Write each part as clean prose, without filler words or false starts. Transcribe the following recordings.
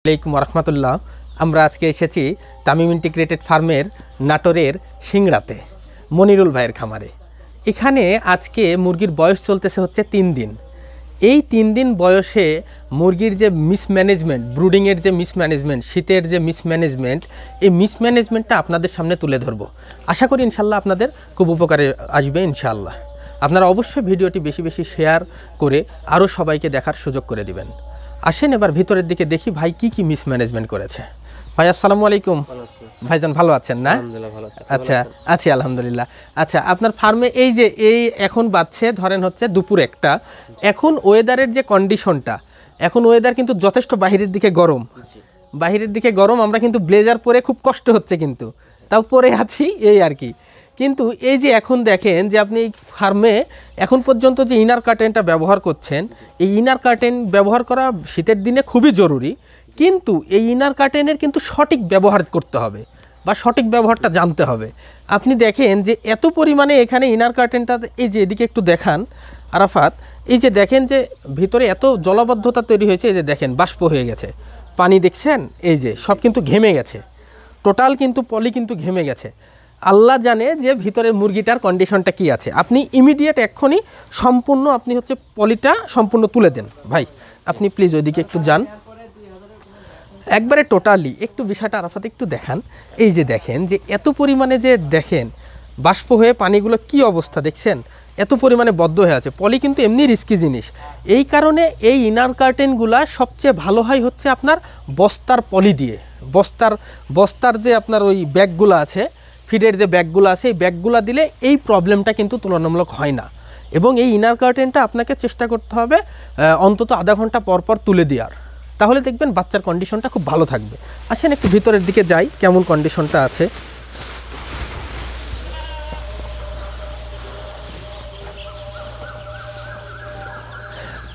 আলাইকুম রহমতুল্লাহ। আমরা আজকে এসেছি তামিম ইন্টিগ্রেটেড ফার্মের নাটোরের সিংড়াতে মনিরুল ভাইয়ের খামারে। এখানে আজকে মুরগির বয়স চলতেছে হচ্ছে 3 দিন। এই 3 দিন বয়সে মুরগির যে মিসম্যানেজমেন্ট, ব্রুডিংয়ের যে মিসম্যানেজমেন্ট, শীতের যে মিসম্যানেজমেন্ট, এই মিসম্যানেজমেন্টটা আপনাদের সামনে তুলে ধরবো। আশা করি ইনশাল্লাহ আপনাদের খুব উপকারে আসবে ইনশাআল্লাহ। আপনারা অবশ্যই ভিডিওটি বেশি বেশি শেয়ার করে আরও সবাইকে দেখার সুযোগ করে দিবেন। আসেন এবার ভিতরের দিকে দেখি ভাই কি কি মিসম্যানেজমেন্ট করেছে। ভাই আসসালামু আলাইকুম। ভাইজান ভালো আছেন না? আচ্ছা আছি আলহামদুলিল্লাহ। আচ্ছা, আপনার ফার্মে এই যে এখন বাচ্চে ধরেন হচ্ছে দুপুর 1টা, এখন ওয়েদারের যে কন্ডিশনটা, এখন ওয়েদার কিন্তু যথেষ্ট বাহিরের দিকে গরম, আমরা কিন্তু ব্লেজার পরে খুব কষ্ট হচ্ছে, কিন্তু তাও পরে আছি এই আর কি। কিন্তু এই যে এখন দেখেন যে আপনি এই ফার্মে এখন পর্যন্ত যে ইনার কার্টেনটা ব্যবহার করছেন, এই ইনার কার্টেন ব্যবহার করা শীতের দিনে খুবই জরুরি, কিন্তু এই ইনার কার্টেনের কিন্তু সঠিক ব্যবহার করতে হবে বা সঠিক ব্যবহারটা জানতে হবে। আপনি দেখেন যে এত পরিমাণে এখানে ইনার কার্টেনটা, এই যে এদিকে একটু দেখান আরাফাত, এই যে দেখেন যে ভিতরে এত জলাবদ্ধতা তৈরি হয়েছে, এই যে দেখেন বাষ্প হয়ে গেছে, পানি দেখছেন, এই যে সব কিন্তু ঘেমে গেছে, টোটাল কিন্তু পলি কিন্তু ঘেমে গেছে। আল্লাহ জানে যে ভিতরে মুরগিটার কন্ডিশনটা কি আছে। আপনি ইমিডিয়েট এক্ষুনি সম্পূর্ণ আপনি হচ্ছে পলিটা সম্পূর্ণ তুলে দেন। ভাই আপনি প্লিজ ওইদিকে একটু যান, একবারে টোটালি একটু বিষয়টা আরাফাতে একটু দেখান। এই যে দেখেন যে এত পরিমাণে যে দেখেন বাষ্প হয়ে পানিগুলো কি অবস্থা দেখছেন, এত পরিমাণে বদ্ধ হয়ে আছে। পলি কিন্তু এমনি রিস্কি জিনিস, এই কারণে এই ইনার কার্টেনগুলা সবচেয়ে ভালো হয় হচ্ছে আপনার বস্তার পলি দিয়ে। বস্তার যে আপনার ওই ব্যাগগুলো আছে, ফিডের যে ব্যাগগুলো আছে, এই ব্যাগগুলো দিলে এই প্রবলেমটা কিন্তু তুলনামূলক হয় না। এবং এই ইনার কার্টেনটা আপনাকে চেষ্টা করতে হবে অন্তত আধা ঘন্টা পর পর তুলে দেওয়ার, তাহলে দেখবেন বাচ্চার কন্ডিশনটা খুব ভালো থাকবে। আসেন একটু ভিতরের দিকে যাই কেমন কন্ডিশনটা আছে।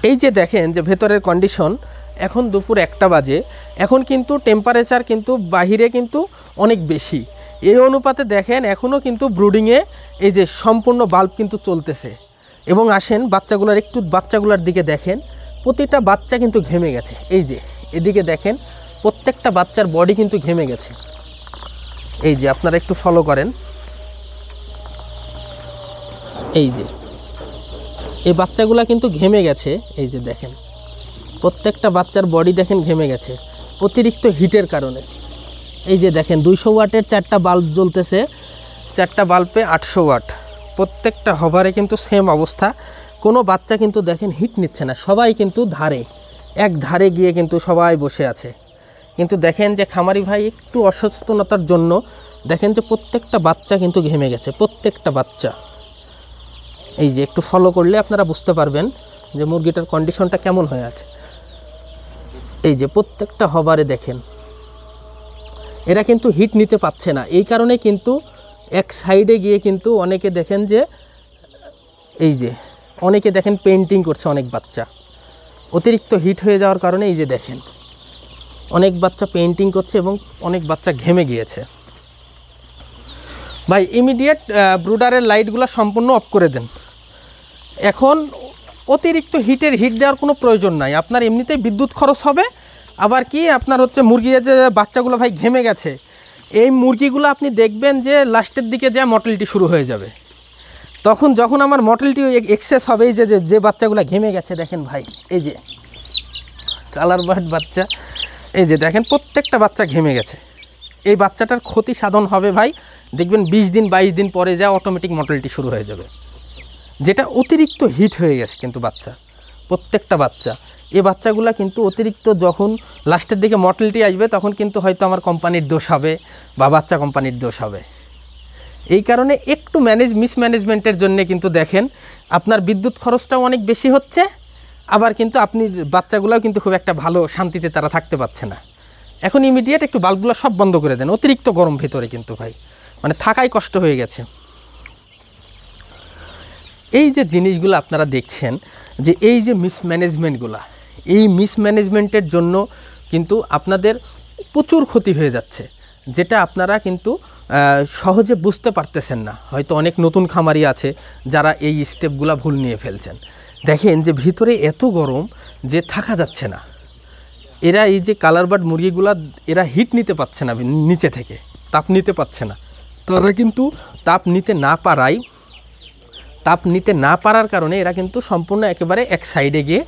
এই যে দেখেন যে ভেতরের কন্ডিশন, এখন দুপুর 1টা বাজে, এখন কিন্তু টেম্পারেচার কিন্তু বাহিরে কিন্তু অনেক বেশি। এই অনুপাতে দেখেন এখনও কিন্তু ব্রুডিংয়ে এই যে সম্পূর্ণ বাল্ব কিন্তু চলতেছে। এবং আসেন বাচ্চাগুলোর দিকে দেখেন, প্রতিটা বাচ্চা কিন্তু ঘেমে গেছে। এই যে এদিকে দেখেন প্রত্যেকটা বাচ্চার বডি কিন্তু ঘেমে গেছে। এই যে আপনারা একটু ফলো করেন, এই যে এই বাচ্চাগুলা কিন্তু ঘেমে গেছে। এই যে দেখেন প্রত্যেকটা বাচ্চার বডি দেখেন ঘেমে গেছে অতিরিক্ত হিটের কারণে। এই যে দেখেন 200 ওয়াটের 4টা বাল্ব জ্বলতেছে, 4টা বাল্বে 800 ওয়াট, প্রত্যেকটা হভারে কিন্তু সেম অবস্থা। কোনো বাচ্চা কিন্তু দেখেন হিট নিচ্ছে না, সবাই কিন্তু এক ধারে গিয়ে কিন্তু সবাই বসে আছে। কিন্তু দেখেন যে খামারি ভাই একটু অসচেতনতার জন্য দেখেন যে প্রত্যেকটা বাচ্চা কিন্তু ঘেমে গেছে, প্রত্যেকটা বাচ্চা। এই যে একটু ফলো করলে আপনারা বুঝতে পারবেন যে মুরগিটার কন্ডিশনটা কেমন হয়ে আছে। এই যে প্রত্যেকটা হভারে দেখেন এরা কিন্তু হিট নিতে পারছে না, এই কারণে কিন্তু এক সাইডে গিয়ে কিন্তু অনেকে দেখেন যে এই যে অনেকে দেখেন পেইন্টিং করছে, অনেক বাচ্চা অতিরিক্ত হিট হয়ে যাওয়ার কারণে এই যে দেখেন অনেক বাচ্চা পেইন্টিং করছে এবং অনেক বাচ্চা ঘেমে গিয়েছে। ভাই ইমিডিয়েট ব্রুডারের লাইটগুলো সম্পূর্ণ অফ করে দেন। এখন অতিরিক্ত হিট দেওয়ার কোনো প্রয়োজন নাই, আপনার এমনিতেই বিদ্যুৎ খরচ হবে। আবার কি আপনার হচ্ছে মুরগির যে বাচ্চাগুলো ভাই ঘেমে গেছে, এই মুরগিগুলো আপনি দেখবেন যে লাস্টের দিকে যা মর্টালিটি শুরু হয়ে যাবে। যখন আমার মর্টালিটি এক্সেস হবে, এই যে বাচ্চাগুলো ঘেমে গেছে দেখেন ভাই, এই যে কালার বার্ড বাচ্চা, এই যে দেখেন প্রত্যেকটা বাচ্চা ঘেমে গেছে। এই বাচ্চাটার ক্ষতি সাধন হবে ভাই, দেখবেন 20 দিন 22 দিন পরে যা অটোমেটিক মর্টালিটি শুরু হয়ে যাবে, যেটা অতিরিক্ত হিট হয়ে গেছে কিন্তু বাচ্চা, প্রত্যেকটা বাচ্চা। এই বাচ্চাগুলো কিন্তু অতিরিক্ত যখন লাস্টের দিকে মর্টালিটি আসবে তখন কিন্তু হয়তো আমার কোম্পানির দোষ হবে বা বাচ্চা কোম্পানির দোষ হবে। এই কারণে একটু মিসম্যানেজমেন্টের জন্য কিন্তু দেখেন আপনার বিদ্যুৎ খরচটাও অনেক বেশি হচ্ছে, আবার কিন্তু আপনি বাচ্চাগুলোও কিন্তু খুব একটা ভালো শান্তিতে তারা থাকতে পারছে না। এখন ইমিডিয়েট একটু বাল্বগুলো সব বন্ধ করে দেন, অতিরিক্ত গরম ভেতরে কিন্তু ভাই মানে থাকাই কষ্ট হয়ে গেছে। এই যে জিনিসগুলো আপনারা দেখছেন যে এই যে মিসম্যানেজমেন্টগুলো, এই মিসম্যানেজমেন্টের জন্য কিন্তু আপনাদের প্রচুর ক্ষতি হয়ে যাচ্ছে, যেটা আপনারা কিন্তু সহজে বুঝতে পারতেছেন না। হয়তো অনেক নতুন খামারি আছে যারা এই স্টেপগুলো ভুল নিয়ে ফেলছেন। দেখেন যে ভিতরে এত গরম যে থাকা যাচ্ছে না, এরা এই যে কালার বার্ড মুরগিগুলা এরা হিট নিতে পারছে না, নিচে থেকে তাপ নিতে পারছে না। তারা কিন্তু তাপ নিতে না পারার কারণে এরা কিন্তু সম্পূর্ণ একেবারে এক সাইডে গিয়ে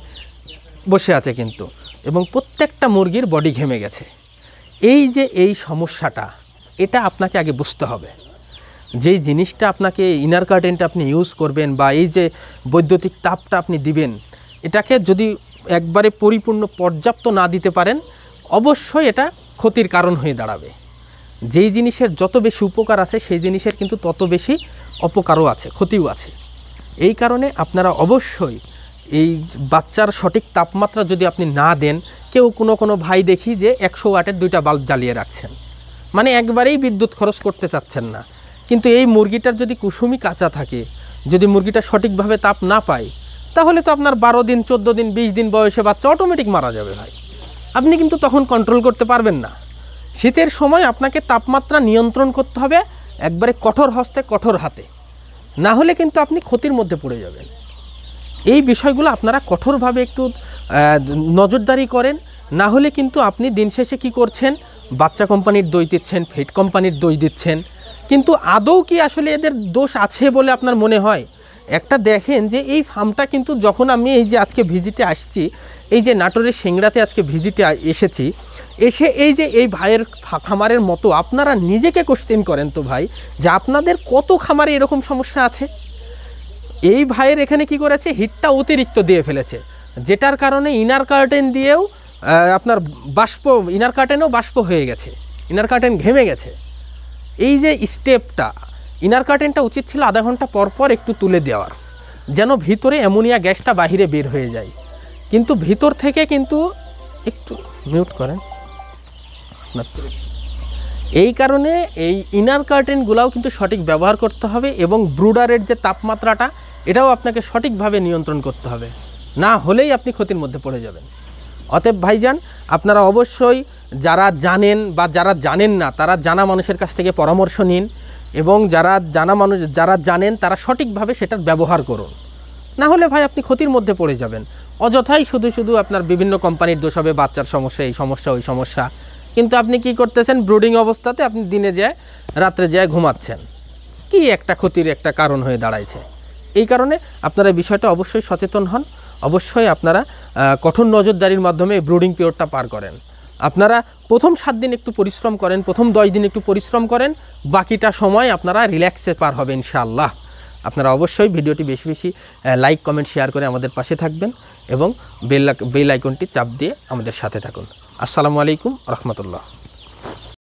বসে আছে কিন্তু, এবং প্রত্যেকটা মুরগির বডি ঘেমে গেছে। এই যে এই সমস্যাটা, এটা আপনাকে আগে বুঝতে হবে। যেই জিনিসটা আপনাকে ইনার কার্টেনটা আপনি ইউজ করবেন বা এই যে বৈদ্যুতিক তাপটা আপনি দিবেন, এটাকে যদি একবারে পরিপূর্ণ পর্যাপ্ত না দিতে পারেন, অবশ্যই এটা ক্ষতির কারণ হয়ে দাঁড়াবে। যেই জিনিসের যত বেশি উপকার আছে সেই জিনিসের কিন্তু তত বেশি অপকারও আছে, ক্ষতিও আছে। এই কারণে আপনারা অবশ্যই এই বাচ্চার সঠিক তাপমাত্রা যদি আপনি না দেন, কোনো ভাই দেখি যে 100 ওয়াটের 2টা বাল্ব জ্বালিয়ে রাখছেন, মানে একবারেই বিদ্যুৎ খরচ করতে চাচ্ছেন না। কিন্তু এই মুরগিটার যদি কুসুমি কাঁচা থাকে, যদি মুরগিটা সঠিকভাবে তাপ না পায়, তাহলে তো আপনার 12 দিন 14 দিন 20 দিন বয়সে বাচ্চা অটোমেটিক মারা যাবে ভাই। আপনি কিন্তু তখন কন্ট্রোল করতে পারবেন না। শীতের সময় আপনাকে তাপমাত্রা নিয়ন্ত্রণ করতে হবে একবারে কঠোর হস্তে কঠোর হাতে, না হলে কিন্তু আপনি ক্ষতির মধ্যে পড়ে যাবেন। এই বিষয়গুলো আপনারা কঠোরভাবে একটু নজরদারি করেন, না হলে কিন্তু আপনি দিন শেষে কী করছেন, বাচ্চা কোম্পানির দই দিচ্ছেন, ফিড কোম্পানির দই দিচ্ছেন, কিন্তু আদৌ কি আসলে এদের দোষ আছে বলে আপনার মনে হয়? একটা দেখেন যে এই ফার্মটা কিন্তু যখন আমি এই যে আজকে ভিজিটে আসছি, এই যে নাটোরের সিংড়াতে আজকে ভিজিটে এসেছি, এসে এই যে এই ভাইয়ের খামারের মতো আপনারা নিজেকে কোশ্চেন করেন তো ভাই, যে আপনাদের কত খামারে এরকম সমস্যা আছে। এই ভাইয়ের এখানে কি করেছে, হিটটা অতিরিক্ত দিয়ে ফেলেছে, যেটার কারণে ইনার কার্টেন দিয়েও আপনার ইনার কার্টেনও বাষ্প হয়ে গেছে, ইনার কার্টেন ঘেমে গেছে। এই যে স্টেপটা, ইনার কার্টেনটা উচিত ছিল আধা ঘন্টা পর পর একটু তুলে দেওয়ার, যেন ভিতরে অ্যামোনিয়া গ্যাসটা বাহিরে বের হয়ে যায়। কিন্তু ভিতর থেকে কিন্তু একটু মিউট করেন। এই কারণে এই ইনার কার্টেনগুলোও কিন্তু সঠিক ব্যবহার করতে হবে, এবং ব্রুডারের যে তাপমাত্রাটা, এটাও আপনাকে সঠিকভাবে নিয়ন্ত্রণ করতে হবে, না হলেই আপনি ক্ষতির মধ্যে পড়ে যাবেন। অতএব ভাইজান, আপনারা অবশ্যই যারা জানেন বা যারা জানেন না, তারা জানা মানুষের কাছ থেকে পরামর্শ নিন, এবং যারা জানেন তারা সঠিকভাবে সেটার ব্যবহার করুন, না হলে ভাই আপনি ক্ষতির মধ্যে পড়ে যাবেন। অযথাই শুধু আপনার বিভিন্ন কোম্পানির দোষ হবে, বাচ্চার সমস্যা, এই সমস্যা ওই সমস্যা, কিন্তু আপনি কি করতেছেন, ব্রুডিং অবস্থাতে আপনি দিনে যায় রাত্রে যায় ঘুমাচ্ছেন, কি একটা ক্ষতির একটা কারণ হয়ে দাঁড়াইছে। এই কারণে আপনারা বিষয়টা অবশ্যই সচেতন হন, অবশ্যই আপনারা কঠোর নজরদারির মাধ্যমে ব্রুডিং পিরিয়ডটা পার করেন। আপনারা প্রথম 7 দিন একটু পরিশ্রম করেন, প্রথম 10 দিন একটু পরিশ্রম করেন, বাকিটা সময় আপনারা রিল্যাক্সে পার হবে ইনশাআল্লাহ। আপনারা অবশ্যই ভিডিওটি বেশি বেশি লাইক কমেন্ট শেয়ার করে আমাদের পাশে থাকবেন, এবং বেল আইকনটি চাপ দিয়ে আমাদের সাথে থাকুন। আসসালামু আলাইকুম রহমতুল্লাহ।